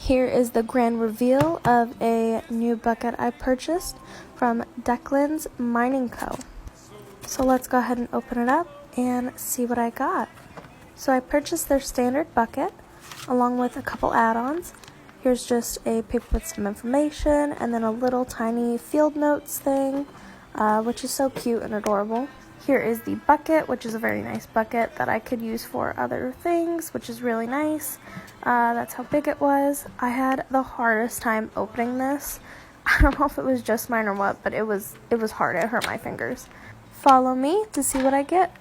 Here is the grand reveal of a new bucket I purchased from Declan's Mining Co. So let's go ahead and open it up and see what I got. So I purchased their standard bucket along with a couple add-ons. Here's just a paper with some information and then a little tiny field notes thing, which is so cute and adorable. Here is the bucket, which is a very nice bucket that I could use for other things, which is really nice. That's how big it was. I had the hardest time opening this. I don't know if it was just mine or what, but it was hard. It hurt my fingers. Follow me to see what I get.